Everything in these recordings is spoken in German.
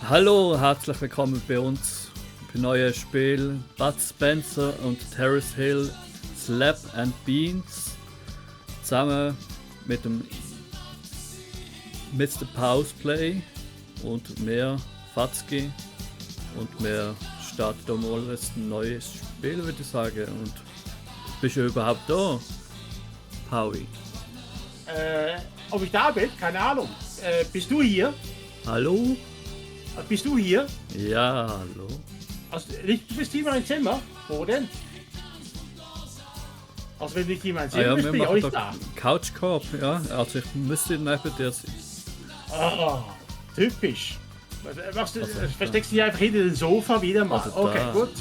Hallo, herzlich willkommen bei uns beim neuen Spiel Bud Spencer und Terrace Hill Slap and Beans zusammen mit dem Mr. Pauseplay und mehr Fatzki und wir starten da mal ein neues Spiel, würde ich sagen. Und bist du überhaupt da, Paui? Ob ich da bin? Keine Ahnung. Bist du hier? Hallo? Bist du hier? Ja, hallo. Also, du bist hier in meinem Zimmer? Wo denn? Also wenn du nicht hier in meinem Zimmer bist, bin ich auch nicht da. Couch Corp, ja. Also ich müsste neben dir sein. Ah, typisch. Machst du, versteckst du dich einfach hinter dem Sofa wieder mal? Also okay, da. gut.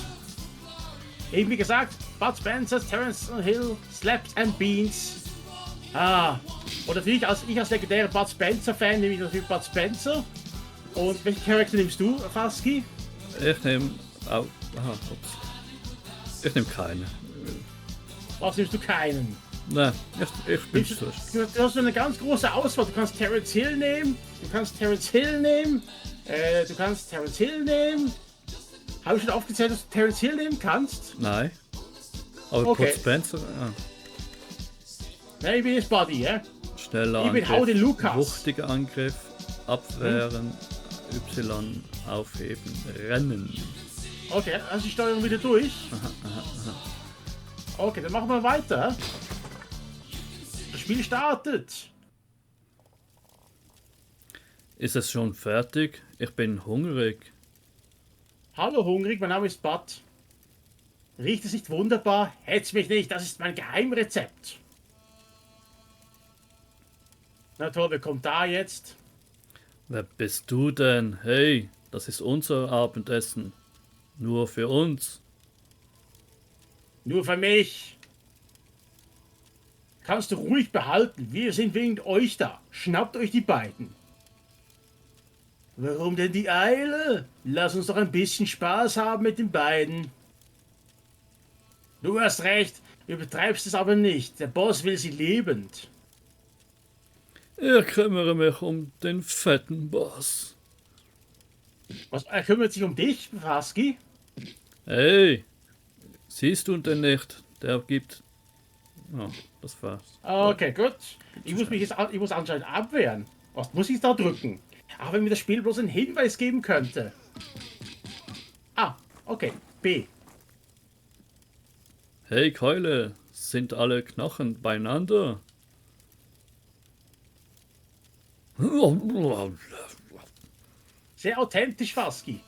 Eben wie gesagt, Bud Spencer, Terrace Hill, Slaps and Beans. Und natürlich ich als legendärer Bud Spencer Fan nehme ich natürlich Bud Spencer. Und welchen Charakter nimmst du, Faski? Ich nehme auch. Ich nehme keinen. Was nimmst du keinen? Nein, ich bin so. Du hast eine ganz große Auswahl. Du kannst Terrace Hill nehmen. Du kannst Terrace Hill nehmen. Habe ich schon aufgezählt, dass du Terrace Hill nehmen kannst? Nein. Aber Okay. Bud Spencer, Nein, ich bin jetzt Buddy, ja? schneller Ich bin Hau den Lukas. wuchtiger Angriff, abwehren, Y aufheben, rennen. Okay, dann ist die Steuerung wieder durch. Okay, dann machen wir weiter. Das Spiel startet. Ist es schon fertig? Ich bin hungrig. Hallo hungrig, mein Name ist Bud. Riecht es nicht wunderbar? Hetz mich nicht, das ist mein Geheimrezept. Na toll, wer kommt da jetzt? Wer bist du denn? Hey, das ist unser Abendessen. Nur für uns. Nur für mich. Kannst du ruhig behalten, wir sind wegen euch da. Schnappt euch die beiden. Warum denn die Eile? Lass uns doch ein bisschen Spaß haben mit den beiden. Du hast recht, übertreibst es aber nicht. Der Boss will sie lebend. Ich kümmere mich um den fetten Boss. Was, er kümmert sich um dich, Faski? Hey, siehst du denn nicht? Der gibt... Oh, das war's. Okay, gut. Ich muss anscheinend abwehren. Was muss ich da drücken? Aber wenn mir das Spiel bloß einen Hinweis geben könnte. Okay. B. Hey Keule, sind alle Knochen beieinander? Sehr authentisch, Faski.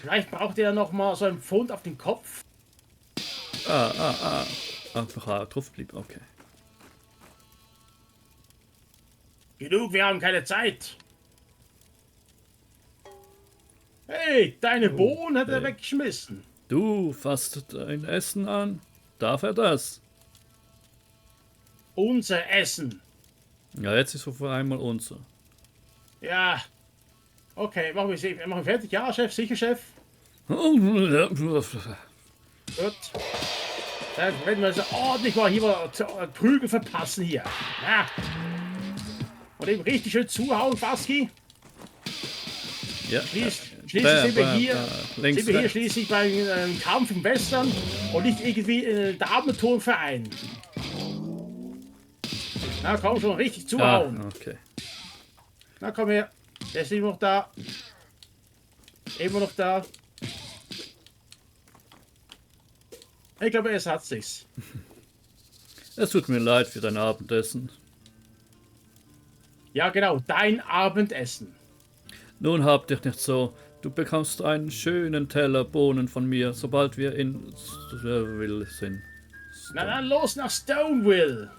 Vielleicht braucht er noch mal so einen Pfund auf den Kopf. Einfach drauf blieb, okay. Genug, wir haben keine Zeit. Hey, deine Bohnen hat er hey. weggeschmissen. Du fasst dein Essen an? Darf er das? Unser Essen. Ja, jetzt ist es auf einmal unser. Ja. Okay, machen wir fertig. Ja, Chef, sicher, Chef. Gut. Dann werden wir so ordentlich mal hier Prügel verpassen hier. Ja. Und eben richtig schön zuhauen, Faski. Ja. Schließlich sind wir hier links, schließlich beim Kampf im Western und nicht irgendwie in der Abenteuerverein. Na komm schon, richtig zuhauen. Okay. Na komm her. Der ist immer noch da. Immer noch da. Ich glaube, es hat sich's. Es tut mir leid für dein Abendessen. Ja, genau, dein Abendessen. Nun hab dich nicht so. Du bekommst einen schönen Teller Bohnen von mir, sobald wir in Stoneville sind. Na dann los nach Stoneville.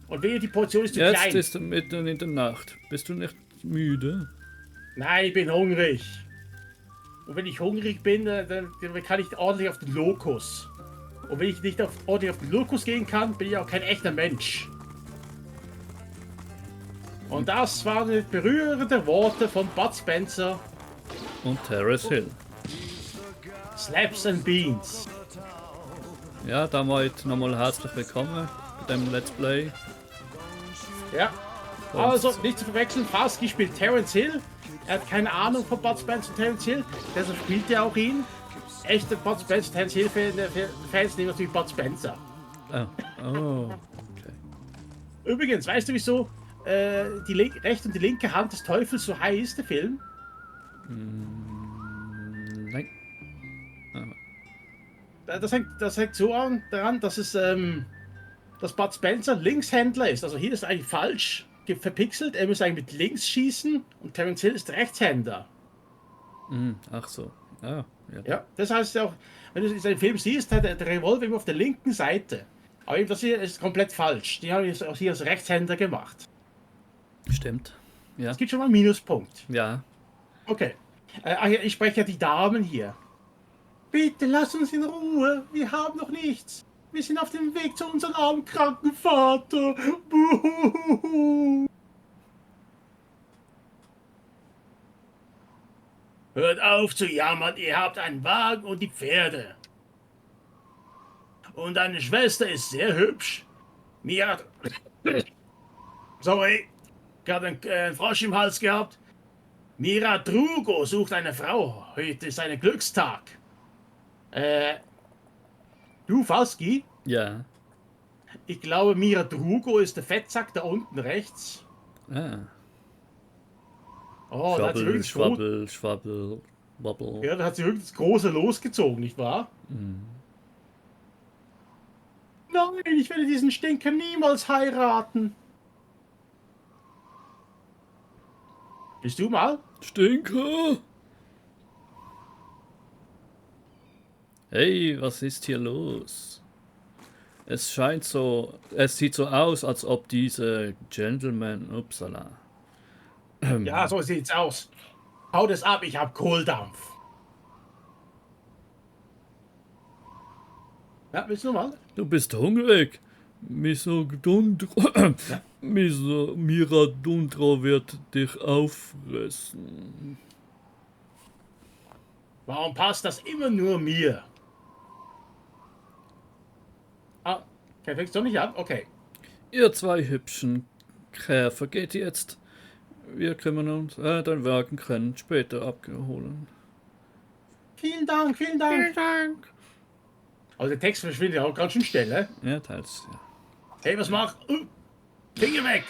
Und wehe, die Portion ist zu Jetzt klein. ist es mitten in der Nacht. Bist du nicht müde? Nein, ich bin hungrig. Und wenn ich hungrig bin, dann kann ich ordentlich auf den Lokus. Und wenn ich nicht ordentlich auf den Lokus gehen kann, bin ich auch kein echter Mensch. Und das waren die berührenden Worte von Bud Spencer. Und Terrace Hill. Slaps and Beans. Ja, damit nochmal herzlich willkommen bei dem Let's Play. Ja. Also, nicht zu verwechseln, Fasky spielt Terence Hill. Er hat keine Ahnung von Bud Spencer und Terence Hill, deshalb spielt er auch ihn. Echte Bud Spencer und Terence Hill Fans nehmen natürlich Bud Spencer. Oh. Okay. Übrigens, weißt du wieso die rechte und die linke Hand des Teufels so heißt, der Film? Nein. Das hängt so daran, dass dass Bud Spencer Linkshändler ist. Also hier ist eigentlich falsch verpixelt. Er muss eigentlich mit links schießen und Terence Hill ist Rechtshänder. Ach so. Ah, ja. Ja, das heißt auch, wenn du seinen Film siehst, hat der Revolver immer auf der linken Seite. Aber eben das hier ist komplett falsch. Die haben es auch hier als Rechtshänder gemacht. Stimmt. Ja. Es gibt schon mal einen Minuspunkt. Ja. Okay. Ich spreche ja die Damen hier. Bitte lass uns in Ruhe. Wir haben noch nichts. Wir sind auf dem Weg zu unserem armen kranken Vater. Buhuhuhu. Hört auf zu jammern, ihr habt einen Wagen und die Pferde. Und deine Schwester ist sehr hübsch. Mir hat... Sorry, gerade einen Frosch im Hals gehabt. Mira Drugo sucht eine Frau. Heute ist ein Glückstag. Du, Falski? Ja. Ich glaube, Mira Drugo ist der Fettsack da unten rechts. Ah. Oh, da hat sie Schwabbel, wirklich schwabbel, schwabbel, wabbel. ja, da hat sie wirklich das Große losgezogen, nicht wahr? Nein, ich werde diesen Stinker niemals heiraten. Bist du mal? Stinker! Hey, was ist hier los? Es sieht so aus, als ob diese Gentleman, upsala. Ja, so sieht's aus. Hau das ab, ich hab Kohldampf. Ja, willst du mal? Du bist hungrig. Miradundra wird dich auffressen. Warum passt das immer nur mir? Ah, okay, fängst du nicht an? Okay. Ihr zwei hübschen Käfer geht jetzt. Wir kümmern uns. Dein Wagen können später abgeholen. Vielen Dank, vielen Dank. Vielen Dank. Also der Text verschwindet auch ganz schön schnell, ne? Ja, teils, ja. Hey, was macht? Finger weg!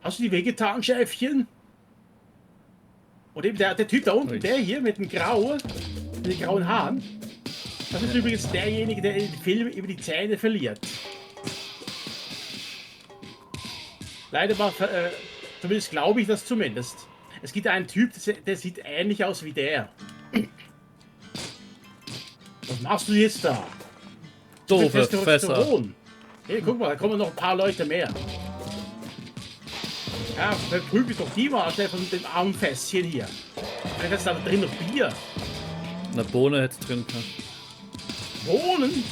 Hast du die wehgetan, Schäfchen? Und eben der Typ da unten, der hier mit den grauen Haaren, das ist übrigens derjenige, der in den Film über die Zähne verliert. Leider war, zumindest glaube ich das zumindest. Es gibt einen Typ, der sieht ähnlich aus wie der. Was machst du jetzt da? Doofe Fässer. Hey, guck mal, da kommen noch ein paar Leute mehr. Ja, verprügelt doch die mal schnell von dem armen Fässchen hier. Vielleicht ist da drin noch Bier. Eine Bohne hätte drin können. Bohnen?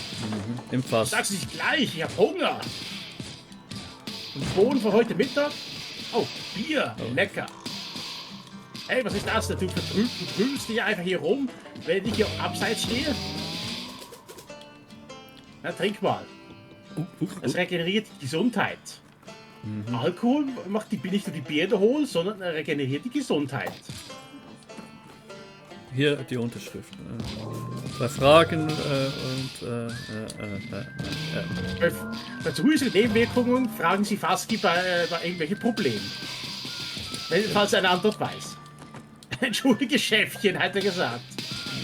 Im Fass. Sag's nicht gleich, ich hab Hunger. Und Bohnen für heute Mittag? Oh, Bier, lecker. Hey, was ist das? Du verprügelst dich einfach hier rum, wenn ich hier abseits stehe. Na, trink mal. Das regeneriert die Gesundheit. Alkohol macht nicht nur die Beerde hohl, sondern regeneriert die Gesundheit. Hier die Unterschrift. Bei Fragen Bei zusätzlichen Nebenwirkungen fragen Sie Fasky bei irgendwelchen Problemen. Falls er eine Antwort weiß. Entschuldige, Schäfchen, hat er gesagt.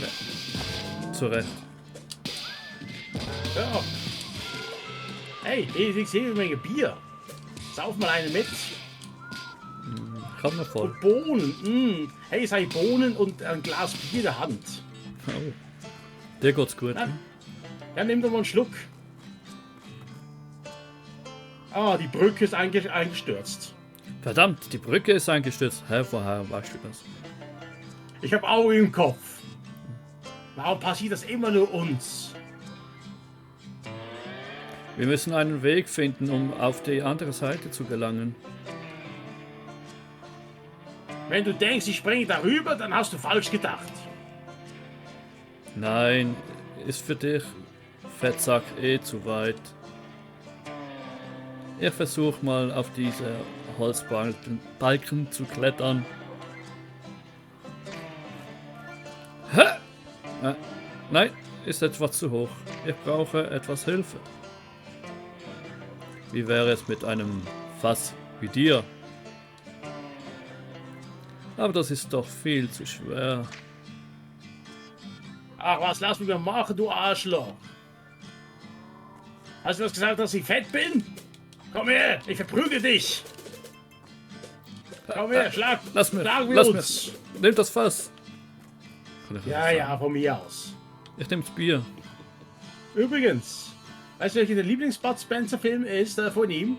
Ja. Zu Recht. Ja. Hey, ich sehe eine Menge Bier. Sauf mal eine mit. Komm mal voll. Und Bohnen. Hey, sei Bohnen und ein Glas Bier in der Hand. Oh. Der geht's gut. Ja, nimm doch mal einen Schluck. Ah, die Brücke ist eingestürzt. Verdammt, die Brücke ist eingestürzt. Hä, woher weißt du das? Ich hab Augen im Kopf. Warum passiert das immer nur uns? Wir müssen einen Weg finden, um auf die andere Seite zu gelangen. Wenn du denkst, ich springe darüber, dann hast du falsch gedacht. Nein, ist für dich, Fettsack, eh zu weit. Ich versuche mal auf diese Holzbalken zu klettern. Hä? Nein, ist etwas zu hoch. Ich brauche etwas Hilfe. Wie wäre es mit einem Fass wie dir? Aber das ist doch viel zu schwer. Ach was, lass mich mal machen, du Arschloch. Hast du was gesagt, dass ich fett bin? Komm her, ich verprügel dich. Komm her, schlagen wir lass uns. mir. Nimm das Fass. Ja, von mir aus. Ich nehm's Bier. Übrigens, weißt du, welcher der Lieblings-Bud Spencer-Film ist von ihm?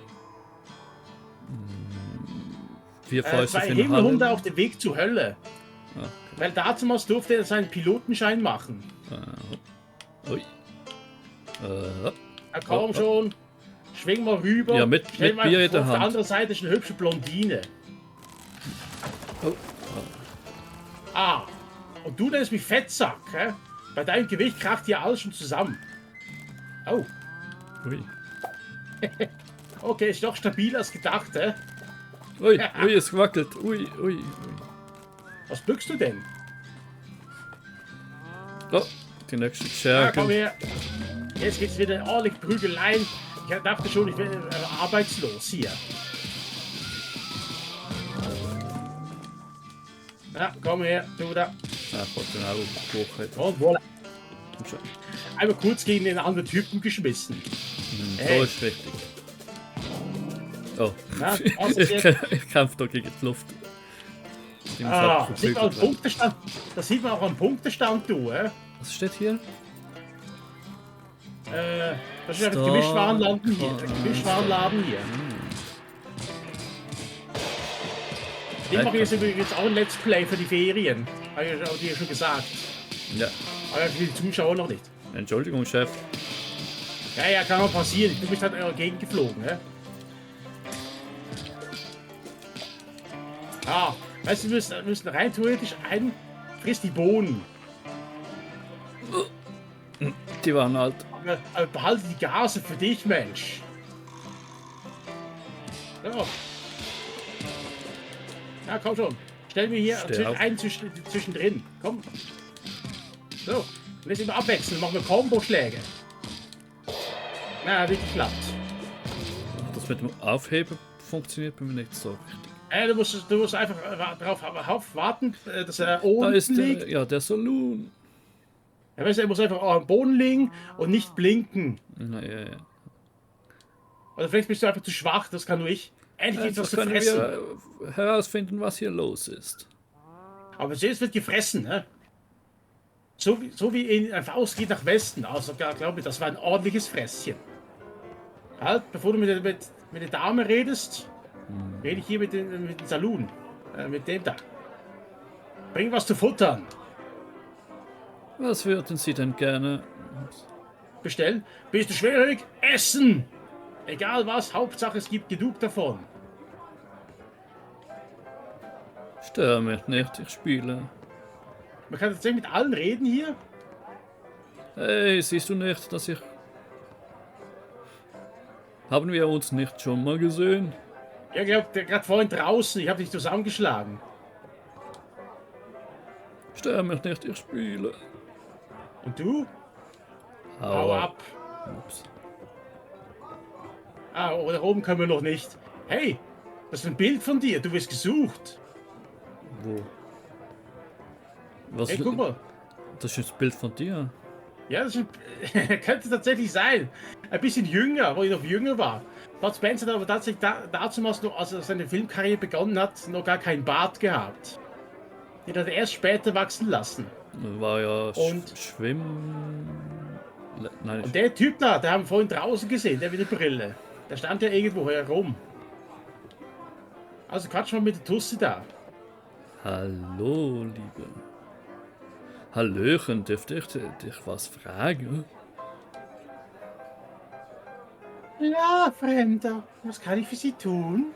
Vier Fäuste Zwei für den Himmelhunde Halle. auf dem Weg zur Hölle. Okay. Weil damals durfte er seinen Pilotenschein machen. Ui. Na komm schon, schwing mal rüber. Ja, mit Stell mal Bier in der auf der Hand. anderen Seite ist eine hübsche Blondine. Oh. Ah, und du nennst mich Fettsack, hä? Bei deinem Gewicht kracht hier alles schon zusammen. Oh, Ui. okay, ist doch stabiler als gedacht, hä? Ui, ui, es wackelt. Ui, ui, ui. Was bückst du denn? Oh, die nächste Ja, komm Scherge. her. Jetzt geht's wieder ordentlich Prügeleien. Ich dachte schon, ich wäre arbeitslos hier. Ja, komm her, du da. Ich wollte den auch hoch. Und voilà. Komm schon. Einmal kurz gegen den anderen Typen geschmissen. So Hey. ist richtig. Oh. Ja, also Ich kämpfe da gegen die Luft. Ich muss Ah, halt sieht man am verprügelt werden. Punktestand. Das sieht man auch am Punktestand, du, hä? Was steht hier? Das ist ja der Stop. Gemischtwarenladen hier. Der Gemischtwarenladen hier. Den mache ich jetzt übrigens auch ein Let's Play für die Ferien. Habe ich dir schon gesagt. Ja. Aber für die Zuschauer noch nicht. Entschuldigung, Chef. Ja, kann auch passieren. Du bist halt dagegen geflogen, hä? Ah, weißt du, wir müssen rein theoretisch frisst die Bohnen. Die waren halt. Aber behalte die Gase für dich, Mensch. So. Ja, komm schon. Stell mir hier Steh auf. zwischendrin. Komm. So. Und jetzt immer abwechseln. Machen wir Kombo-Schläge. Na, hat nicht geklappt. Das mit dem Aufheben funktioniert bei mir nicht so richtig. Du musst einfach darauf warten, dass er Da oben ist liegt. der Saloon. Ja, weißt du, er muss einfach am Boden liegen und nicht blinken. Na, ja. Oder vielleicht bist du einfach zu schwach, das kann nur ich. Endlich gibt's was Jetzt zu können fressen. wir herausfinden, was hier los ist. Aber es wird gefressen, ne? So wie in ein Faust geht nach Westen. Also glaube ich, das war ein ordentliches Fresschen. Halt, bevor du mit der Dame redest, rede ich hier mit dem Saloon. Mit dem da. Bring was zu futtern. Was würden Sie denn gerne? Bestellen. Bist du schwerhörig? Essen! Egal was, Hauptsache es gibt genug davon. Stör mich nicht, ich spiele. Man kann tatsächlich mit allen reden hier. Hey, siehst du nicht, dass ich... Haben wir uns nicht schon mal gesehen? Ja, ich glaube, gerade vorhin draußen. Ich habe dich zusammengeschlagen. Stör mich nicht, ich spiele. Und du? Hau ab. Ups. Ah, oh, da oben können wir noch nicht. Hey, das ist ein Bild von dir. Du wirst gesucht. Wo? Was? Hey, guck mal. Das ist ein Bild von dir. Ja, das ist könnte tatsächlich sein. Ein bisschen jünger, wo ich noch jünger war. Bud Spencer hat aber tatsächlich damals noch, als er seine Filmkarriere begonnen hat, noch gar keinen Bart gehabt. Den hat er erst später wachsen lassen. War ja Und- Nein, Und der Typ da, der haben wir vorhin draußen gesehen, der mit der Brille. Der stand ja irgendwo herum. Also quatsch mal mit der Tussi da. Hallo, Liebe. Hallöchen, dürfte ich dich was fragen? Ja, Fremder, was kann ich für Sie tun?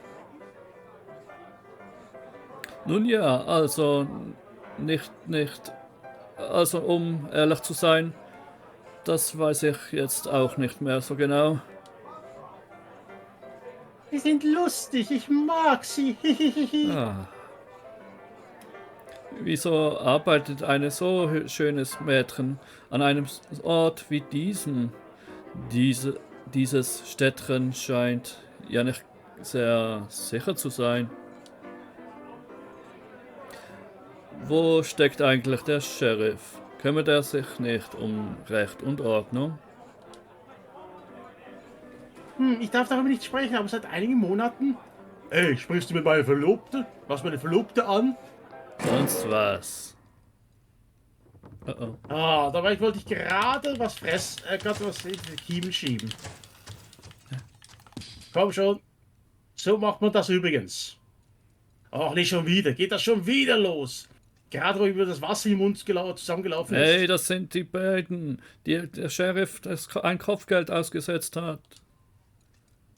Nun ja, also nicht. Also um ehrlich zu sein, das weiß ich jetzt auch nicht mehr so genau. Sie sind lustig, ich mag sie. Ah. Wieso arbeitet ein so schönes Mädchen an einem Ort wie diesem? Dieses Städtchen scheint ja nicht sehr sicher zu sein. Wo steckt eigentlich der Sheriff? Kümmert er sich nicht um Recht und Ordnung? Ich darf darüber nicht sprechen, aber seit einigen Monaten... Ey, sprichst du mit meiner Verlobte? Was meine Verlobte an? Sonst was? Oh oh. Ah, dabei wollte ich gerade gerade was in die Kiemen schieben. Komm schon. So macht man das übrigens. Ach, nicht schon wieder. Geht das schon wieder los? Gerade wo über das Wasser im Mund zusammengelaufen ist. Hey, das sind die beiden, die der Sheriff ein Kopfgeld ausgesetzt hat.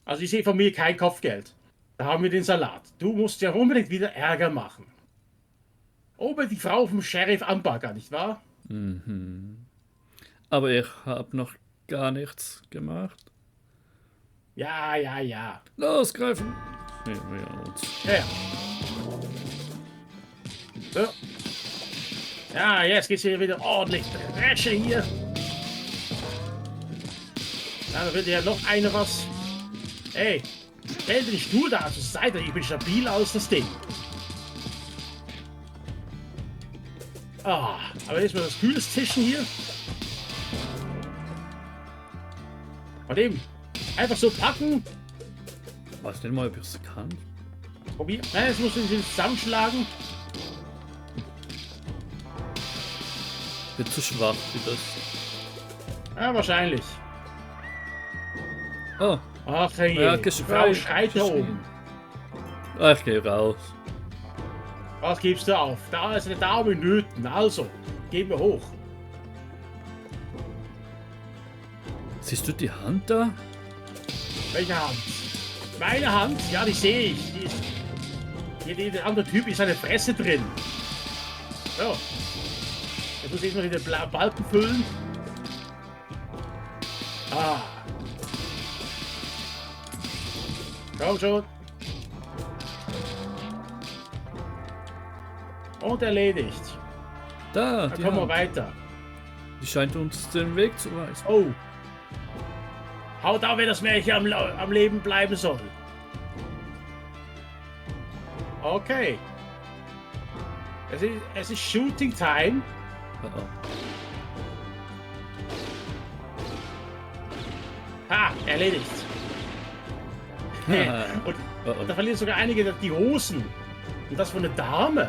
Also ich sehe von mir kein Kopfgeld. Da haben wir den Salat. Du musst ja unbedingt wieder Ärger machen. Oben die Frau vom Sheriff anbaggern, nicht wahr? Aber ich habe noch gar nichts gemacht. Ja, ja, ja. Los, greifen! Ja, uns. Ja. So. Ja, jetzt geht's hier wieder ordentlich dreschen hier. Ja, da wird ja noch einer was. Hey, stell den Stuhl da zur Seite, ich bin stabil aus das Ding. Ah, aber jetzt mal das kühles Tischen hier. Und eben, einfach so packen. Weiß nicht mal, ob ich es kann. Probier. Nein, jetzt musst du ihn zusammenschlagen. Bin zu schwach für das. Ja, wahrscheinlich. Oh, Ach, hey, er hat die geschreit. Frau schreit da oben. Ah, ich gehe raus. Was gibst du auf? Da ist eine Dame in Nöten. Also, gehen wir hoch. Siehst du die Hand da? Welche Hand? Meine Hand? Ja, die sehe ich. Die ist, hier, der andere Typ ist eine Fresse drin. So. Jetzt muss ich noch in den Balken füllen. Ah. Komm schon. Und erledigt. Da, Dann die kommen wir Hand. weiter. Die scheint uns den Weg zu weisen. Oh. Haut ab, wenn das Märchen am Leben bleiben soll. Okay. Es ist Shooting Time. Oh, oh. Ha, erledigt. Und, Oh, oh. und da verlieren sogar einige die Hosen. Und das von der Dame.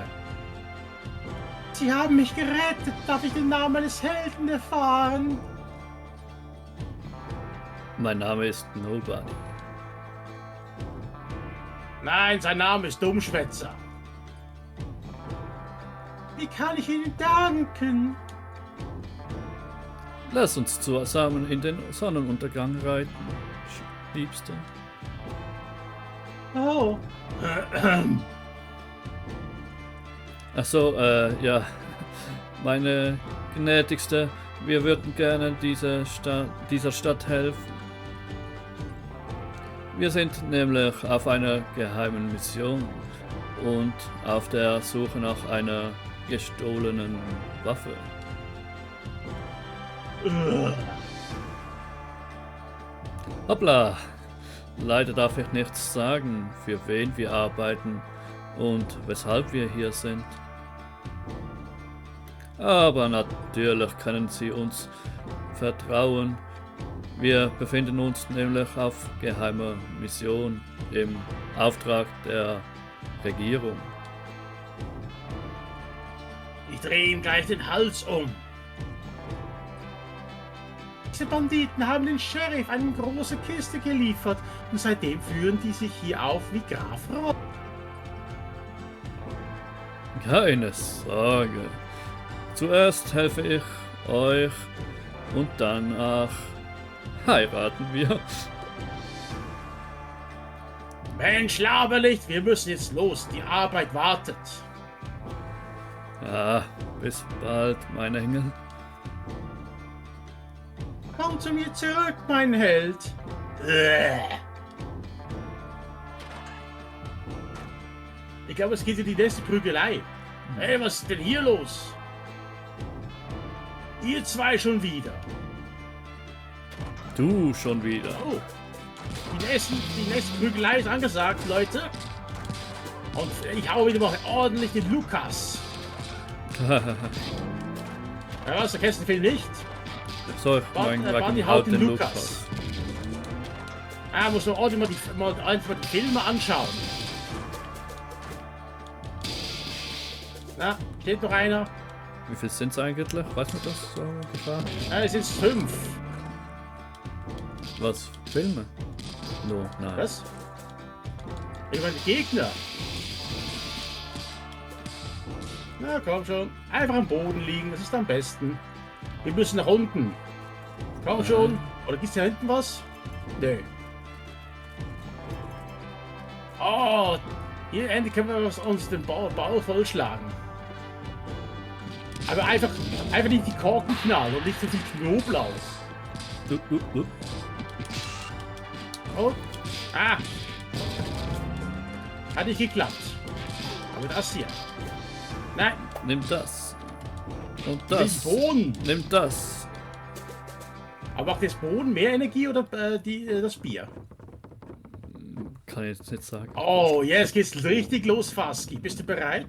Sie haben mich gerettet. Darf ich den Namen eines Helden erfahren? Mein Name ist Nobody. Nein, sein Name ist Dummschwätzer. Wie kann ich Ihnen danken? Lass uns zusammen in den Sonnenuntergang reiten, Liebste. Oh. Ach so, ja. Meine gnädigste, wir würden gerne dieser Stadt helfen. Wir sind nämlich auf einer geheimen Mission und auf der Suche nach einer gestohlenen Waffe. Hoppla! Leider darf ich nichts sagen, für wen wir arbeiten und weshalb wir hier sind. Aber natürlich können Sie uns vertrauen. Wir befinden uns nämlich auf geheimer Mission im Auftrag der Regierung. Ich drehe ihm gleich den Hals um. Diese Banditen haben den Sheriff eine große Kiste geliefert und seitdem führen die sich hier auf wie Graf Rott. Keine Sorge. Zuerst helfe ich euch und danach heiraten wir. Mensch, Laberlicht, wir müssen jetzt los. Die Arbeit wartet. Ja, bis bald, mein Engel. Komm zu mir zurück, mein Held. Ich glaube, es geht in die nächste Prügelei. Hey, was ist denn hier los? Ihr zwei schon wieder. Du schon wieder. Oh. Die nächste Prügelei ist angesagt, Leute. Und ich hau wieder mal ordentlich den Lukas. Ja, was? Du kennst den Film nicht? So, mein Barney haut den Lukas. Ah, muss man ordentlich mal einfach die Filme anschauen. Na, steht noch einer? Wie viel sind es eigentlich? Weißt du das so ungefähr? Ja, es sind 5. Was? Filme? No, nein. Was? Ich meine, die Gegner. Na komm schon. Einfach am Boden liegen, das ist am besten. Wir müssen nach unten. Komm schon. Oder gibt's hier hinten was? Nö. Oh, hier endlich können wir uns den Bauch vollschlagen. Aber einfach nicht die Korken knallen und nicht so viel Knoblauch. Oh. Ah. Hat nicht geklappt. Aber das hier. Nein. Nimm das. Und Den das. Boden. Nimm das. Aber macht das Boden mehr Energie oder das Bier? Kann ich jetzt nicht sagen. Oh, jetzt geht's richtig los, Faski. Bist du bereit?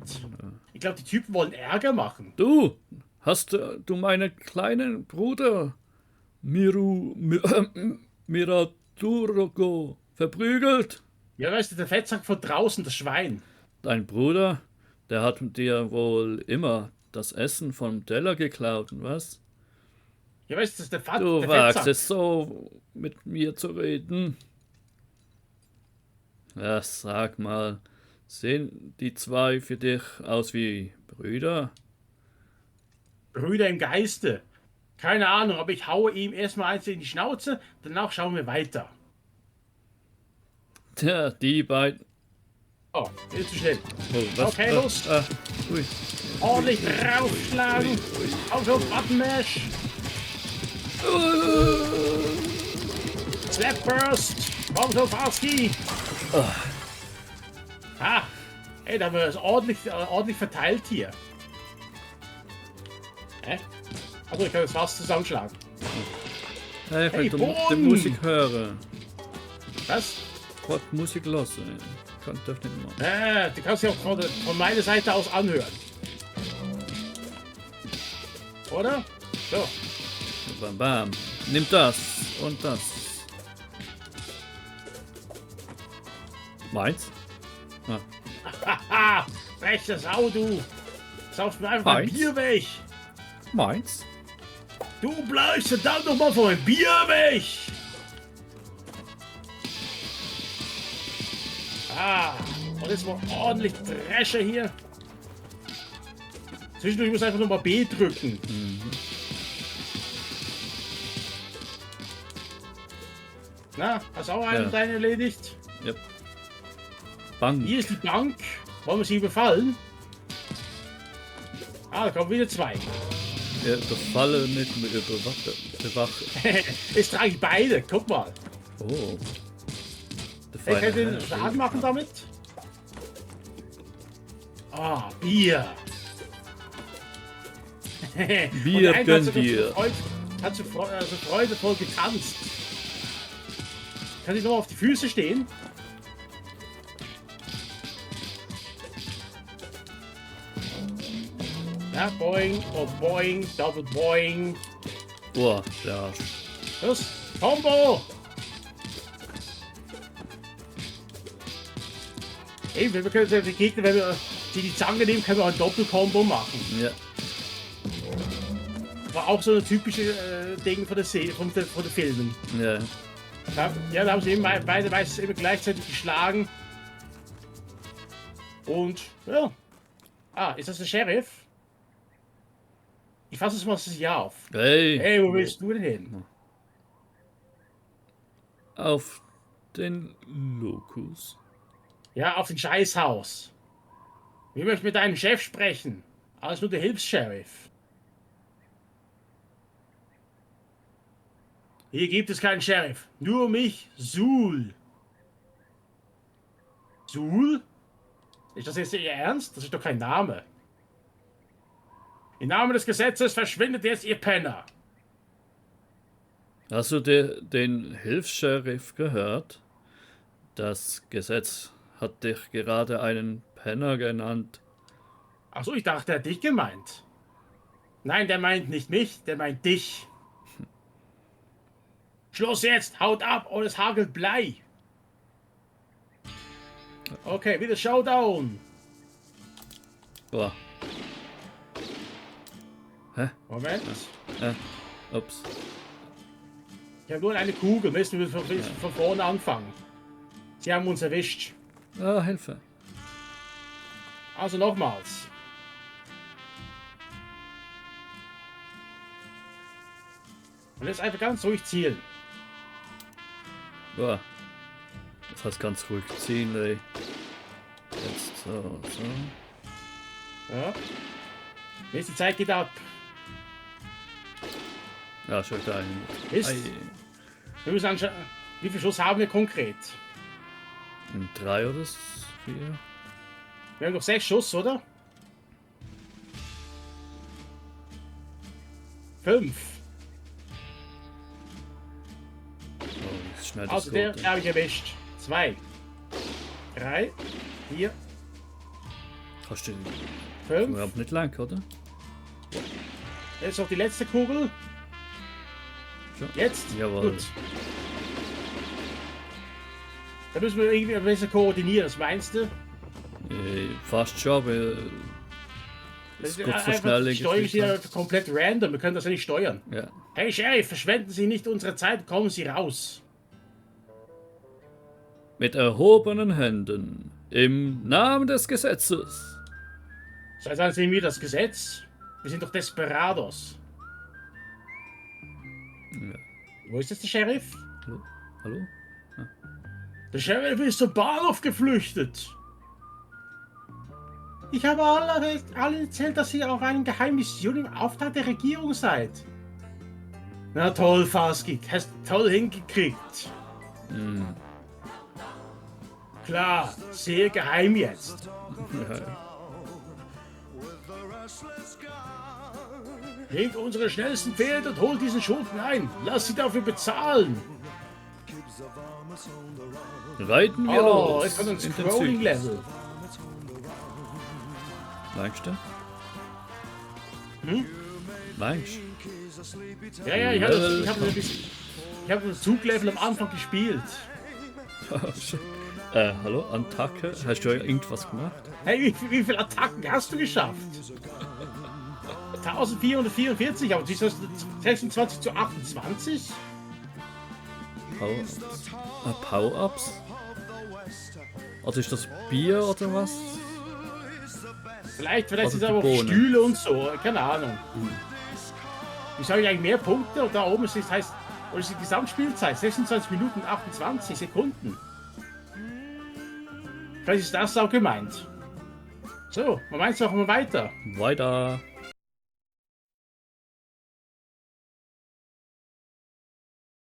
Ich glaube, die Typen wollen Ärger machen. Du! Hast du meinen kleinen Bruder Miraturgo verprügelt? Ja, weißt du, der Fettsack von draußen, das Schwein. Dein Bruder, der hat dir wohl immer das Essen vom Teller geklaut, was? Ja, weißt du, das ist der Du der wagst Fettsack. es so, mit mir zu reden. Ja, sag mal, sehen die zwei für dich aus wie Brüder? Brüder im Geiste. Keine Ahnung, aber ich haue ihm erstmal eins in die Schnauze, danach schauen wir weiter. Tja, die beiden. Oh, viel zu schnell. Oh, was? Okay, los. Ui. Ordentlich draufschlagen. Auf so Button Mash. Slap Burst. Komm so, Faski. Ah, ey, da haben wir es ordentlich verteilt hier. Hä? Also ich kann das fast zusammenschlagen. Hey, Hey, wenn du die Boden! Musik hören. Was? Was Musik los? Kann das nicht machen. Du kannst ja auch von meiner Seite aus anhören. Oder? So. Bam, bam. Nimm das und das. Meins? Ah. Haha, freche Sau, du. Saufst mir einfach mein Meins? Bier weg. Meins? Du bleibst verdammt nochmal von meinem Bier weg. Ah, und jetzt mal ordentlich Dresche hier. Zwischendurch muss ich einfach nochmal B drücken. Na, hast auch einen Ja. deinen erledigt? Yep. Bang. Hier ist die Bank. Wollen wir sie überfallen? Ah, da kommen wieder 2. Ja, befalle nicht mit Bewache. Jetzt trage ich beide. Guck mal. Oh. Ich kann den Schaden machen damit. Ah, Bier. Bier Und der eine gönn hat sogar dir. Hat so freudevoll getanzt. Kann ich noch auf die Füße stehen? Ja, boing, oh boing, double boing. Boah, der Arsch. Los, Combo! Ey, wir können die Gegner, wenn wir die Zange nehmen, können wir auch ein Doppel-Combo machen. Ja. War auch so eine typische Ding von der Serie, von den Filmen. Ja. Ja, da haben sie eben beide meistens immer gleichzeitig geschlagen. Und, ja. Ah, ist das der Sheriff? Ich fasse es mal hier auf. Hey. Hey, wo willst du denn hin? Auf den Lokus. Ja, auf den Scheißhaus. Wir möchten mit deinem Chef sprechen. Alles nur der Hilfs-Sheriff. Hier gibt es keinen Sheriff. Nur mich, Sul. Sul? Ist das jetzt Ihr Ernst? Das ist doch kein Name. Im Namen des Gesetzes verschwindet jetzt, ihr Penner. Hast du den Hilfs-Sheriff gehört? Das Gesetz hat dich gerade einen Penner genannt. Ach so, ich dachte, er hat dich gemeint. Nein, der meint nicht mich, der meint dich. Schluss jetzt, haut ab oder es hagelt Blei. Okay, wieder Showdown. Boah. Hä? Moment. Ups. Ich habe nur eine Kugel, müssen wir von vorne anfangen. Sie haben uns erwischt. Ah, Hilfe. Also nochmals. Und jetzt einfach ganz ruhig zielen. Boah. Das heißt ganz ruhig ziehen, ey. Jetzt so. Ja. Jetzt die Zeit geht ab. Ja, schon da ein. Mist. Wir müssen anschauen, wie viel Schuss haben wir konkret? 3 oder 4? Wir haben noch 6 Schuss, oder? 5. Oh, ich schneide Also das der habe ich erwischt. 2. 3. 4. Kannst du 5. überhaupt nicht lang, oder? Jetzt noch die letzte Kugel. So. Jetzt? Jawohl. Gut. Da müssen wir irgendwie ein bisschen koordinieren, was meinst du? Fast schon, aber Das ist ist gut einfach, so schnell die Steuerung ist hier komplett random, wir können das ja nicht steuern. Ja. Hey Sheriff, verschwenden Sie nicht unsere Zeit, kommen Sie raus. Mit erhobenen Händen. Im Namen des Gesetzes. Seit wann sehen wir das Gesetz? Wir sind doch Desperados. Ja. Wo ist jetzt der Sheriff? Hallo? Hallo? Der Sheriff ist zum Bahnhof geflüchtet. Ich habe alle erzählt, dass Sie auf einer geheimen Mission im Auftrag der Regierung seid. Na toll, Faski, hast toll hingekriegt. Klar, sehr geheim jetzt. Bringt unsere schnellsten Pferde und holt diesen Schurken ein. Lass sie dafür bezahlen. Reiten wir Oh, los. jetzt kommt ein in den Scrolling Süden. Level. Meinst du? Meinst du? Ja, ich habe das Zuglevel am Anfang gespielt. Hallo, Attacke? Hast du irgendwas gemacht? Hey, wie viele Attacken hast du geschafft? 1444, aber 26 zu 28? Power-Ups? Power-Ups? Also ist das Bier oder was? Vielleicht Also sind es die aber auch Bohnen. Stühle und so, keine Ahnung. Wieso habe ich eigentlich mehr Punkte? Und da oben ist, heißt, oder ist die Gesamtspielzeit 26 Minuten und 28 Sekunden. Vielleicht ist das auch gemeint. So, man meint es auch mal weiter. Weiter.